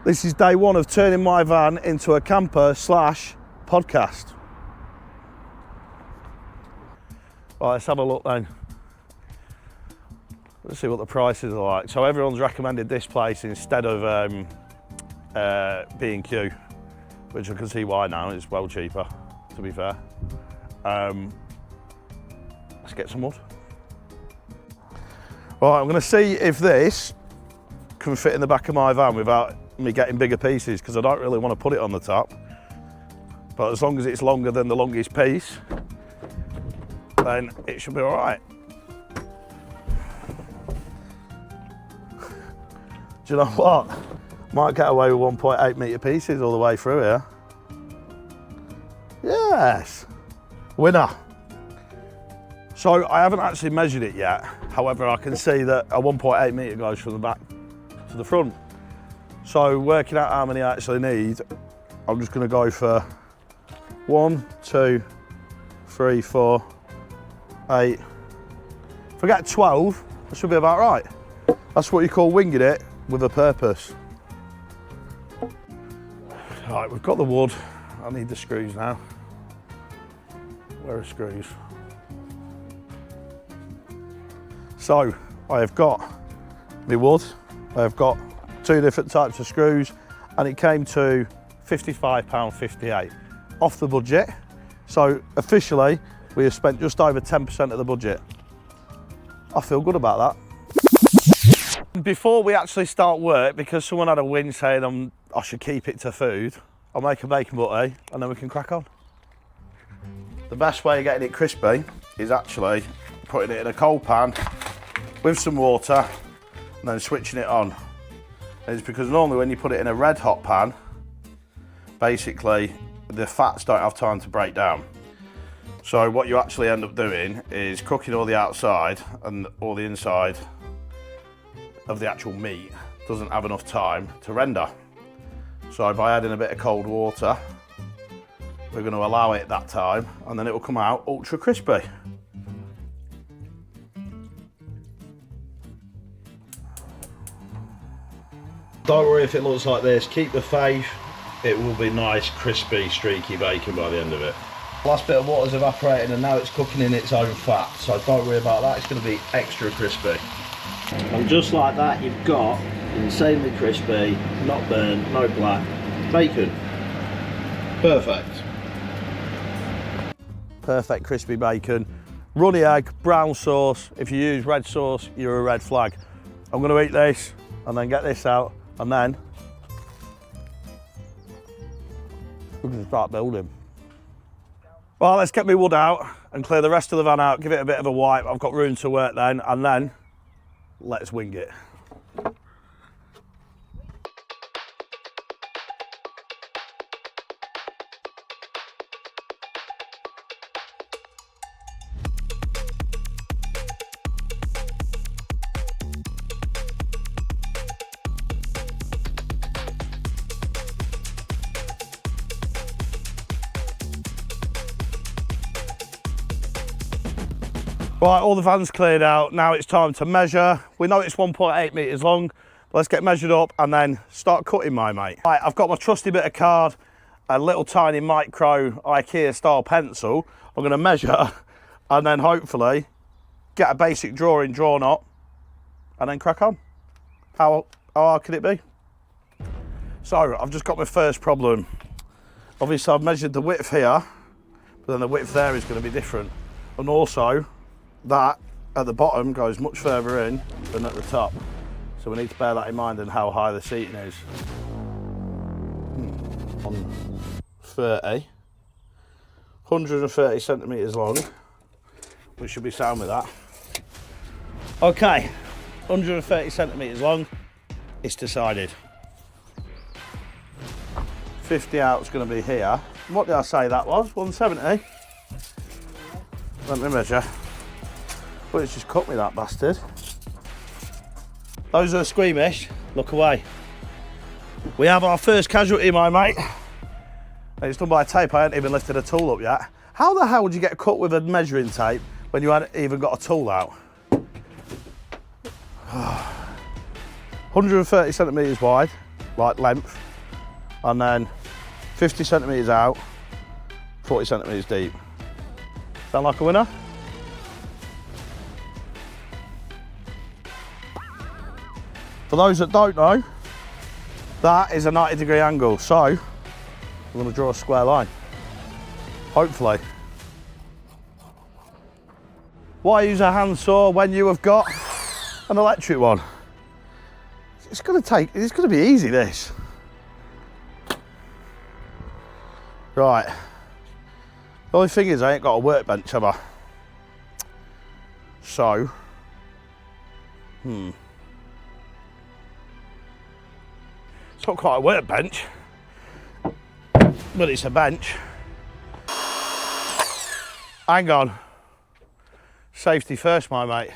This is day one of turning my van into a camper slash podcast. Right, let's have a look then. Let's see what the prices are like. So everyone's recommended this place instead of B&Q, which I can see why now. It's well cheaper, to be fair. Let's get some wood. Right, I'm going to see if this can fit in the back of my van without me getting bigger pieces, because I don't really want to put it on the top. But as long as it's longer than the longest piece, then it should be all right. Do you know what? Might get away with 1.8 metre pieces all the way through here. Yes, winner. So I haven't actually measured it yet. However, I can see that a 1.8 metre goes from the back to the front. So working out how many I actually need, I'm just going to go for 1, 2, 3, 4, 8. If I get 12, that should be about right. That's what you call winging it with a purpose. Right, we've got the wood. I need the screws now. Where are screws? So I have got the wood. I have got 2 different types of screws, and it came to £55.58 off the budget. So officially, we have spent just over 10% of the budget. I feel good about that. Before we actually start work, because someone had a whinge saying I should keep it to food, I'll make a bacon butty and then we can crack on. The best way of getting it crispy is actually putting it in a cold pan with some water and then switching it on. And it's because normally when you put it in a red hot pan, basically the fats don't have time to break down. So what you actually end up doing is cooking all the outside, and all the inside of the actual meat doesn't have enough time to render. So by adding a bit of cold water, we're going to allow it that time, and then it will come out ultra crispy. Don't worry if it looks like this, keep the faith, it will be nice, crispy, streaky bacon by the end of it. The last bit of water's evaporated and now it's cooking in its own fat, so don't worry about that, it's going to be extra crispy. And just like that, you've got insanely crispy, not burnt, no black bacon. Perfect. Perfect crispy bacon. Runny egg, brown sauce. If you use red sauce, you're a red flag. I'm going to eat this and then get this out, and then we can start building. Well, let's get my wood out and clear the rest of the van out, give it a bit of a wipe. I've got room to work then, and then let's wing it. Right, all the van's cleared out. Now it's time to measure. We know it's 1.8 metres long. Let's get measured up and then start cutting, my mate. Right, I've got my trusty bit of card, a little tiny micro IKEA style pencil. I'm going to measure and then hopefully get a basic drawing drawn up and then crack on. How hard can it be? So I've just got my first problem. Obviously I've measured the width here, but then the width there is going to be different. And also, that at the bottom goes much further in than at the top. So we need to bear that in mind and how high the seating is. 130 centimetres long, which should be sound with that. Okay, 130 centimetres long, it's decided. 50 out is going to be here. What did I say that was? 170? Let me measure. But it's just cut me, that bastard. Those who are squeamish, look away. We have our first casualty, my mate. And it's done by tape. I haven't even lifted a tool up yet. How the hell would you get cut with a measuring tape when you hadn't even got a tool out? 130 centimetres wide, like length, and then 50 centimetres out, 40 centimetres deep. Sound like a winner? For those that don't know, that is a 90-degree angle, so we're going to draw a square line, hopefully. Why use a handsaw when you have got an electric one? It's going to be easy, this. Right. The only thing is I ain't got a workbench, have I? So, it's not quite a workbench, but it's a bench. Hang on. Safety first, my mate.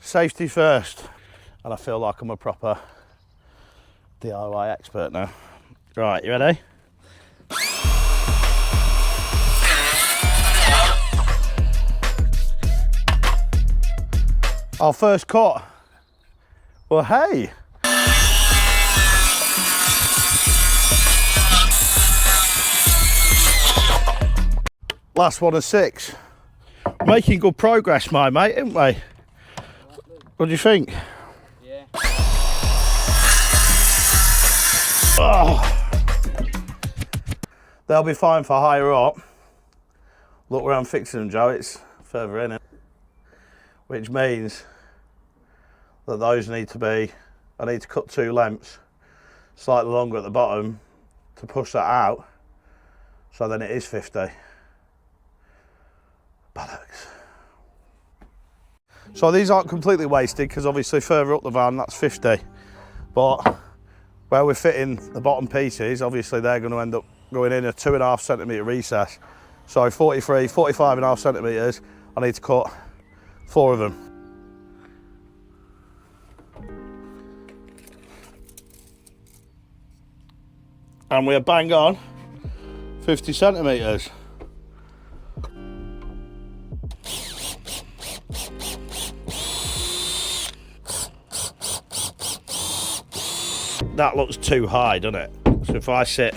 Safety first. And I feel like I'm a proper DIY expert now. Right, you ready? Our first cut. Well, hey. Last one of 6. Making good progress, my mate, aren't we? What do you think? Yeah. Oh. They'll be fine for higher up. Look where I'm fixing them, Joe, it's further in it. Which means that those need to be, I need to cut 2 lengths, slightly longer at the bottom to push that out, so then it is 50. Bollocks. So these aren't completely wasted because obviously further up the van that's 50, but where we're fitting the bottom pieces, obviously they're going to end up going in a 2.5 centimetre recess. So 45.5 centimetres, I need to cut 4 of them. And we're bang on 50 centimetres. That looks too high, doesn't it? So if I sit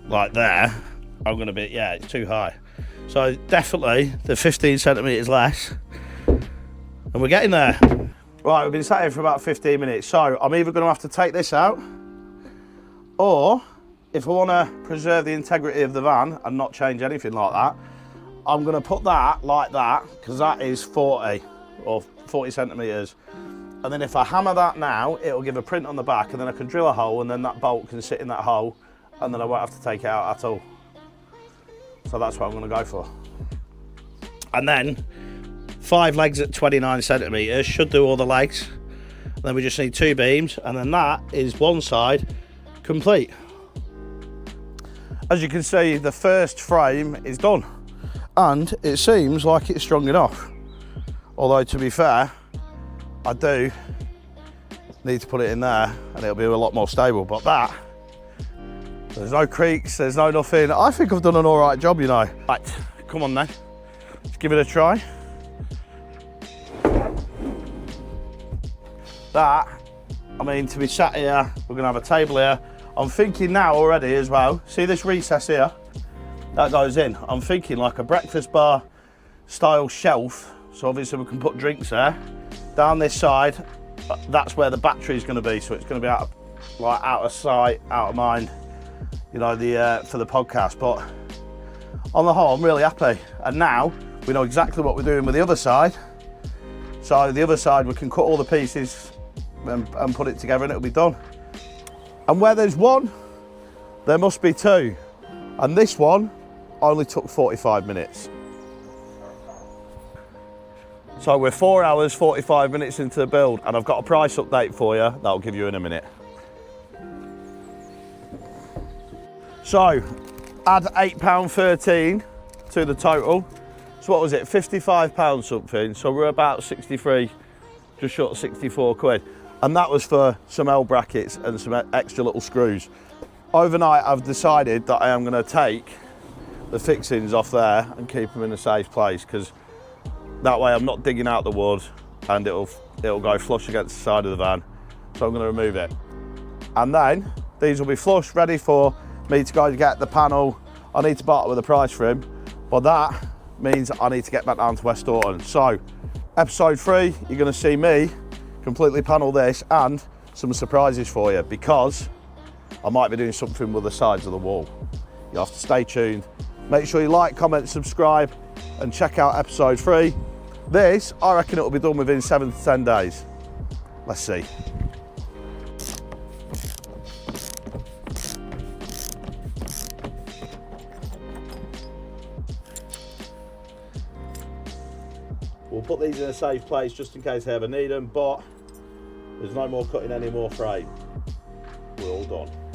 like there, I'm going to be, yeah, it's too high. So definitely the 15 centimetres less, and we're getting there. Right, we've been sat here for about 15 minutes, so I'm either going to have to take this out, or if I want to preserve the integrity of the van and not change anything like that, I'm going to put that like that, because that is 40 or 40 centimetres. And then if I hammer that now, it'll give a print on the back, and then I can drill a hole, and then that bolt can sit in that hole, and then I won't have to take it out at all. So that's what I'm going to go for. And then 5 legs at 29 centimetres should do all the legs. And then we just need 2 beams, and then that is one side complete. As you can see, the first frame is done, and it seems like it's strong enough. Although, to be fair, I do need to put it in there and it'll be a lot more stable, but that, there's no creaks, there's no nothing. I think I've done an all right job, you know. Right, come on then, let's give it a try. That, I mean, to be sat here, we're gonna have a table here. I'm thinking now already as well, see this recess here? That goes in. I'm thinking like a breakfast bar style shelf, so obviously we can put drinks there. Down this side, that's where the battery is going to be, so it's going to be out of sight, out of mind, you know, for the podcast. But on the whole, I'm really happy. And now we know exactly what we're doing with the other side. So the other side, we can cut all the pieces and put it together, and it'll be done. And where there's 1, there must be 2. And this one only took 45 minutes. So we're 4 hours, 45 minutes into the build, and I've got a price update for you that I'll give you in a minute. So, add £8.13 to the total. So what was it, £55 something? So we're about 63, just short of 64 quid. And that was for some L brackets and some extra little screws. Overnight, I've decided that I am gonna take the fixings off there and keep them in a safe place, because that way I'm not digging out the wood and it'll go flush against the side of the van. So I'm going to remove it. And then these will be flush, ready for me to go to get the panel. I need to barter with a price for him, but that means I need to get back down to West Orton. So episode 3, you're gonna see me completely panel this and some surprises for you, because I might be doing something with the sides of the wall. You have to stay tuned. Make sure you like, comment, subscribe, and check out episode 3. This, I reckon it'll be done within 7 to 10 days. Let's see. We'll put these in a safe place just in case I ever need them, but there's no more cutting any more frame. We're all done.